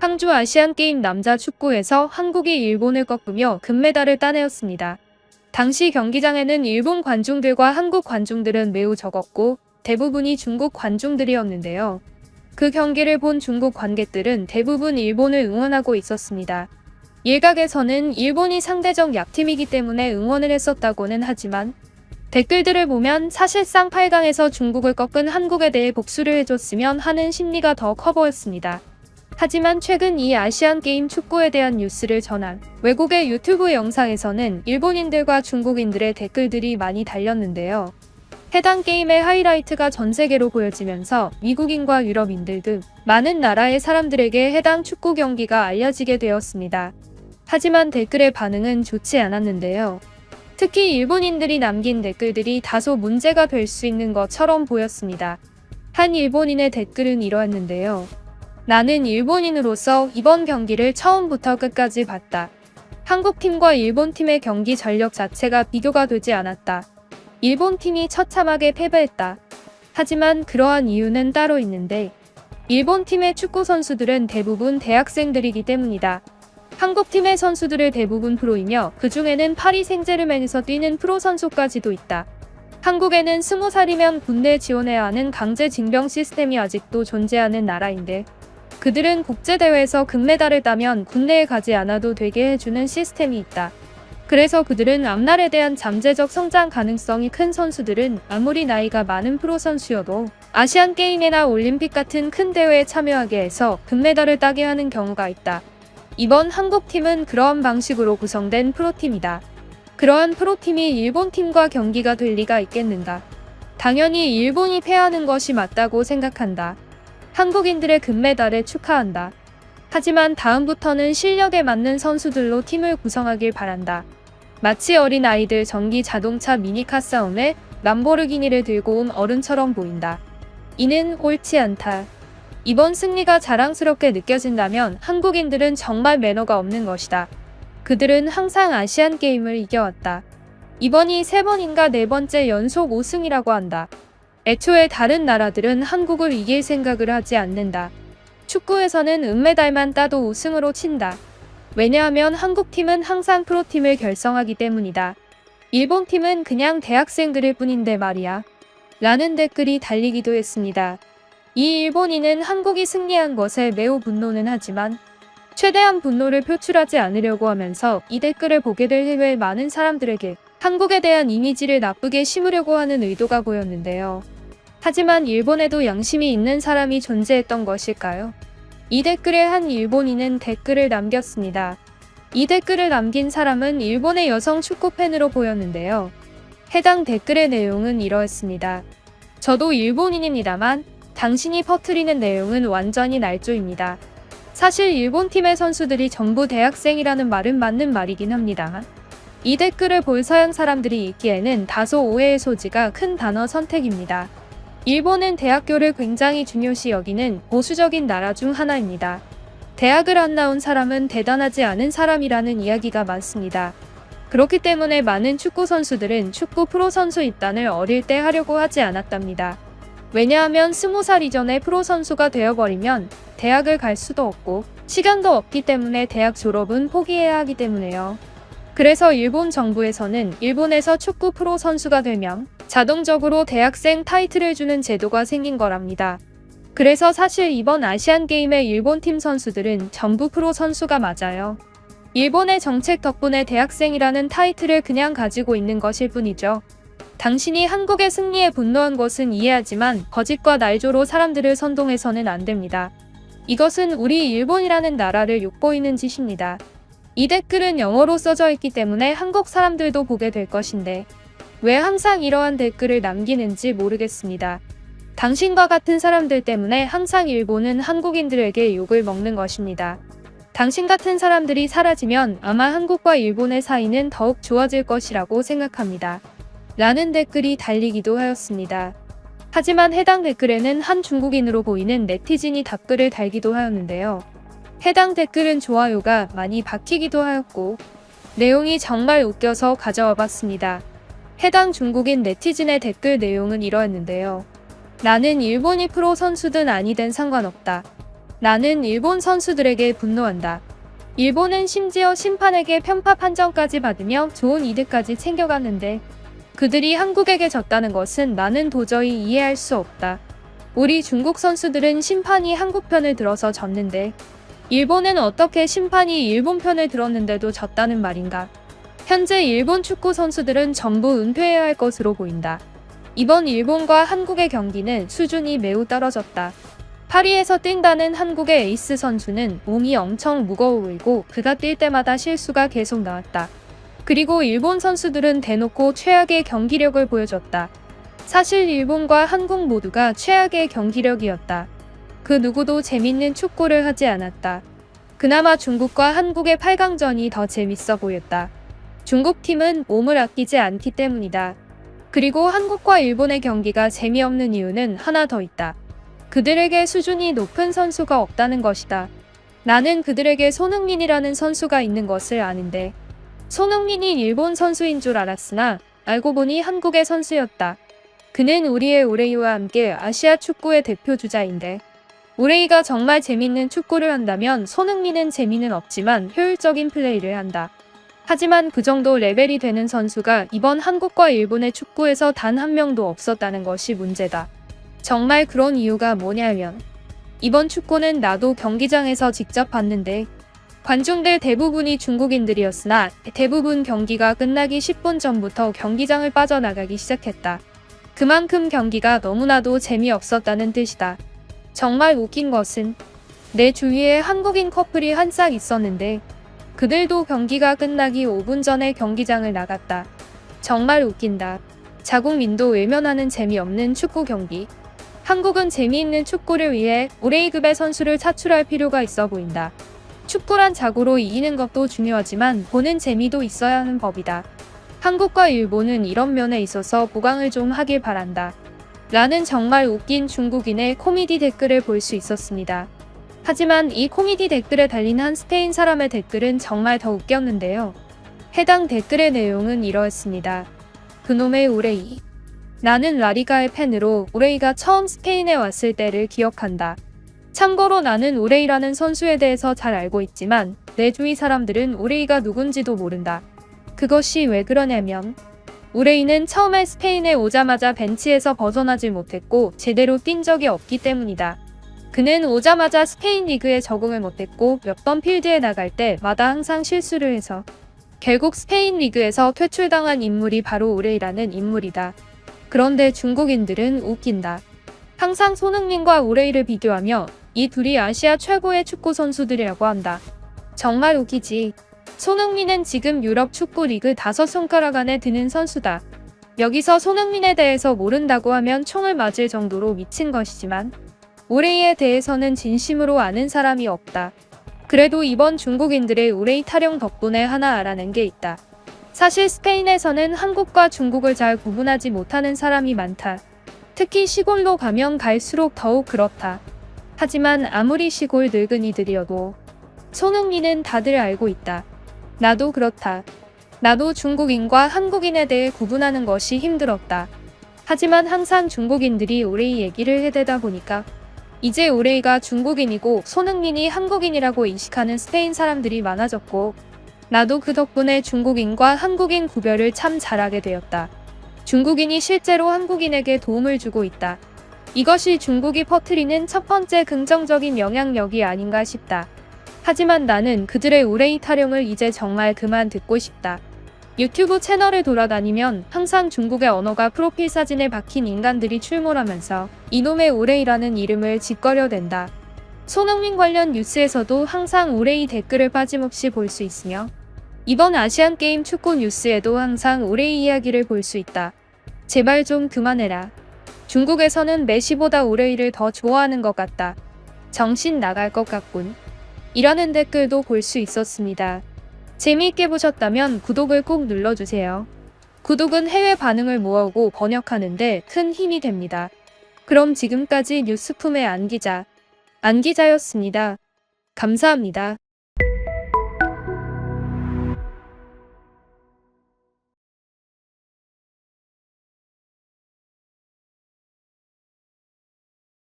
항주 아시안게임 남자 축구에서 한국이 일본을 꺾으며 금메달을 따내었습니다. 당시 경기장에는 일본 관중들과 한국 관중들은 매우 적었고 대부분이 중국 관중들이었는데요. 그 경기를 본 중국 관객들은 대부분 일본을 응원하고 있었습니다. 일각에서는 일본이 상대적 약팀이기 때문에 응원을 했었다고는 하지만 댓글들을 보면 사실상 8강에서 중국을 꺾은 한국에 대해 복수를 해줬으면 하는 심리가 더 커 보였습니다. 하지만 최근 이 아시안게임 축구에 대한 뉴스를 전한 외국의 유튜브 영상에서는 일본인들과 중국인들의 댓글들이 많이 달렸는데요. 해당 게임의 하이라이트가 전 세계로 보여지면서 미국인과 유럽인들 등 많은 나라의 사람들에게 해당 축구 경기가 알려지게 되었습니다. 하지만 댓글의 반응은 좋지 않았는데요. 특히 일본인들이 남긴 댓글들이 다소 문제가 될 수 있는 것처럼 보였습니다. 한 일본인의 댓글은 이러했는데요. 나는 일본인으로서 이번 경기를 처음부터 끝까지 봤다. 한국팀과 일본팀의 경기 전력 자체가 비교가 되지 않았다. 일본팀이 처참하게 패배했다. 하지만 그러한 이유는 따로 있는데 일본팀의 축구 선수들은 대부분 대학생들이기 때문이다. 한국팀의 선수들을 대부분 프로이며 그 중에는 파리 생제르맹에서 뛰는 프로 선수까지도 있다. 한국에는 20살이면 군대에 지원해야 하는 강제 징병 시스템이 아직도 존재하는 나라인데 그들은 국제대회에서 금메달을 따면 군대에 가지 않아도 되게 해주는 시스템이 있다. 그래서 그들은 앞날에 대한 잠재적 성장 가능성이 큰 선수들은 아무리 나이가 많은 프로 선수여도 아시안게임이나 올림픽 같은 큰 대회에 참여하게 해서 금메달을 따게 하는 경우가 있다. 이번 한국팀은 그러한 방식으로 구성된 프로팀이다. 그러한 프로팀이 일본팀과 경기가 될 리가 있겠는가? 당연히 일본이 패하는 것이 맞다고 생각한다. 한국인들의 금메달에 축하한다. 하지만 다음부터는 실력에 맞는 선수들로 팀을 구성하길 바란다. 마치 어린 아이들 전기 자동차 미니카 싸움에 람보르기니를 들고 온 어른처럼 보인다. 이는 옳지 않다. 이번 승리가 자랑스럽게 느껴진다면 한국인들은 정말 매너가 없는 것이다. 그들은 항상 아시안게임을 이겨왔다. 이번이 3번인가 4번째 연속 5승이라고 한다. 애초에 다른 나라들은 한국을 이길 생각을 하지 않는다. 축구에서는 은메달만 따도 우승으로 친다. 왜냐하면 한국팀은 항상 프로팀을 결성하기 때문이다. 일본팀은 그냥 대학생들일 뿐인데 말이야. 라는 댓글이 달리기도 했습니다. 이 일본인은 한국이 승리한 것에 매우 분노는 하지만 최대한 분노를 표출하지 않으려고 하면서 이 댓글을 보게 될 해외 많은 사람들에게 한국에 대한 이미지를 나쁘게 심으려고 하는 의도가 보였는데요. 하지만 일본에도 양심이 있는 사람이 존재했던 것일까요? 이 댓글에 한 일본인은 댓글을 남겼습니다. 이 댓글을 남긴 사람은 일본의 여성 축구 팬으로 보였는데요. 해당 댓글의 내용은 이러했습니다. 저도 일본인입니다만 당신이 퍼뜨리는 내용은 완전히 날조입니다. 사실 일본팀의 선수들이 전부 대학생이라는 말은 맞는 말이긴 합니다만 이 댓글을 볼 서양 사람들이 읽기에는 다소 오해의 소지가 큰 단어 선택입니다. 일본은 대학교를 굉장히 중요시 여기는 보수적인 나라 중 하나입니다. 대학을 안 나온 사람은 대단하지 않은 사람이라는 이야기가 많습니다. 그렇기 때문에 많은 축구 선수들은 축구 프로 선수 입단을 어릴 때 하려고 하지 않았답니다. 왜냐하면 20살 이전에 프로 선수가 되어버리면 대학을 갈 수도 없고 시간도 없기 때문에 대학 졸업은 포기해야 하기 때문에요. 그래서 일본 정부에서는 일본에서 축구 프로 선수가 되면 자동적으로 대학생 타이틀을 주는 제도가 생긴 거랍니다. 그래서 사실 이번 아시안게임의 일본팀 선수들은 전부 프로 선수가 맞아요. 일본의 정책 덕분에 대학생이라는 타이틀을 그냥 가지고 있는 것일 뿐이죠. 당신이 한국의 승리에 분노한 것은 이해하지만 거짓과 날조로 사람들을 선동해서는 안 됩니다. 이것은 우리 일본이라는 나라를 욕보이는 짓입니다. 이 댓글은 영어로 써져 있기 때문에 한국 사람들도 보게 될 것인데 왜 항상 이러한 댓글을 남기는지 모르겠습니다. 당신과 같은 사람들 때문에 항상 일본은 한국인들에게 욕을 먹는 것입니다. 당신 같은 사람들이 사라지면 아마 한국과 일본의 사이는 더욱 좋아질 것이라고 생각합니다. 라는 댓글이 달리기도 하였습니다. 하지만 해당 댓글에는 한 중국인으로 보이는 네티즌이 답글을 달기도 하였는데요. 해당 댓글은 좋아요가 많이 박히기도 하였고 내용이 정말 웃겨서 가져와 봤습니다. 해당 중국인 네티즌의 댓글 내용은 이러했는데요. 나는 일본이 프로 선수든 아니든 상관없다. 나는 일본 선수들에게 분노한다. 일본은 심지어 심판에게 편파 판정까지 받으며 좋은 이득까지 챙겨갔는데 그들이 한국에게 졌다는 것은 나는 도저히 이해할 수 없다. 우리 중국 선수들은 심판이 한국 편을 들어서 졌는데 일본은 어떻게 심판이 일본 편을 들었는데도 졌다는 말인가? 현재 일본 축구 선수들은 전부 은퇴해야 할 것으로 보인다. 이번 일본과 한국의 경기는 수준이 매우 떨어졌다. 파리에서 뛴다는 한국의 에이스 선수는 몸이 엄청 무거워 보이고 그가 뛸 때마다 실수가 계속 나왔다. 그리고 일본 선수들은 대놓고 최악의 경기력을 보여줬다. 사실 일본과 한국 모두가 최악의 경기력이었다. 그 누구도 재밌는 축구를 하지 않았다. 그나마 중국과 한국의 8강전이 더 재밌어 보였다. 중국 팀은 몸을 아끼지 않기 때문이다. 그리고 한국과 일본의 경기가 재미없는 이유는 하나 더 있다. 그들에게 수준이 높은 선수가 없다는 것이다. 나는 그들에게 손흥민이라는 선수가 있는 것을 아는데 손흥민이 일본 선수인 줄 알았으나 알고 보니 한국의 선수였다. 그는 우리의 우레이와 함께 아시아 축구의 대표 주자인데 우레이가 정말 재밌는 축구를 한다면 손흥민은 재미는 없지만 효율적인 플레이를 한다. 하지만 그 정도 레벨이 되는 선수가 이번 한국과 일본의 축구에서 단 한 명도 없었다는 것이 문제다. 정말 그런 이유가 뭐냐면 이번 축구는 나도 경기장에서 직접 봤는데 관중들 대부분이 중국인들이었으나 대부분 경기가 끝나기 10분 전부터 경기장을 빠져나가기 시작했다. 그만큼 경기가 너무나도 재미없었다는 뜻이다. 정말 웃긴 것은 내 주위에 한국인 커플이 한 싹 있었는데 그들도 경기가 끝나기 5분 전에 경기장을 나갔다. 정말 웃긴다. 자국민도 외면하는 재미없는 축구 경기. 한국은 재미있는 축구를 위해 우레이급의 선수를 차출할 필요가 있어 보인다. 축구란 자고로 이기는 것도 중요하지만 보는 재미도 있어야 하는 법이다. 한국과 일본은 이런 면에 있어서 보강을 좀 하길 바란다. 라는 정말 웃긴 중국인의 코미디 댓글을 볼 수 있었습니다. 하지만 이 코미디 댓글에 달린 한 스페인 사람의 댓글은 정말 더 웃겼는데요. 해당 댓글의 내용은 이러했습니다. 그놈의 우레이. 나는 라리가의 팬으로 우레이가 처음 스페인에 왔을 때를 기억한다. 참고로 나는 우레이라는 선수에 대해서 잘 알고 있지만 내 주위 사람들은 우레이가 누군지도 모른다. 그것이 왜 그러냐면 우레이는 처음에 스페인에 오자마자 벤치에서 벗어나질 못했고 제대로 뛴 적이 없기 때문이다. 그는 오자마자 스페인 리그에 적응을 못했고 몇 번 필드에 나갈 때마다 항상 실수를 해서 결국 스페인 리그에서 퇴출당한 인물이 바로 우레이라는 인물이다. 그런데 중국인들은 웃긴다. 항상 손흥민과 우레이를 비교하며 이 둘이 아시아 최고의 축구 선수들이라고 한다. 정말 웃기지. 손흥민은 지금 유럽 축구 리그 5손가락 안에 드는 선수다. 여기서 손흥민에 대해서 모른다고 하면 총을 맞을 정도로 미친 것이지만 우레이에 대해서는 진심으로 아는 사람이 없다. 그래도 이번 중국인들의 우레이 타령 덕분에 하나 알아낸 게 있다. 사실 스페인에서는 한국과 중국을 잘 구분하지 못하는 사람이 많다. 특히 시골로 가면 갈수록 더욱 그렇다. 하지만 아무리 시골 늙은이들이어도 손흥민은 다들 알고 있다. 나도 그렇다. 나도 중국인과 한국인에 대해 구분하는 것이 힘들었다. 하지만 항상 중국인들이 우레이 얘기를 해대다 보니까 이제 우레이가 중국인이고 손흥민이 한국인이라고 인식하는 스페인 사람들이 많아졌고 나도 그 덕분에 중국인과 한국인 구별을 참 잘하게 되었다. 중국인이 실제로 한국인에게 도움을 주고 있다. 이것이 중국이 퍼뜨리는 첫 번째 긍정적인 영향력이 아닌가 싶다. 하지만 나는 그들의 우레이 타령을 이제 정말 그만 듣고 싶다. 유튜브 채널을 돌아다니면 항상 중국의 언어가 프로필 사진에 박힌 인간들이 출몰하면서 이놈의 우레이라는 이름을 짓거려댄다. 손흥민 관련 뉴스에서도 항상 우레이 댓글을 빠짐없이 볼 수 있으며 이번 아시안게임 축구 뉴스에도 항상 우레이 이야기를 볼 수 있다. 제발 좀 그만해라. 중국에서는 메시보다 우레이를 더 좋아하는 것 같다. 정신 나갈 것 같군. 이라는 댓글도 볼 수 있었습니다. 재미있게 보셨다면 구독을 꼭 눌러주세요. 구독은 해외 반응을 모으고 번역하는데 큰 힘이 됩니다. 그럼 지금까지 뉴스품의 안기자였습니다. 감사합니다.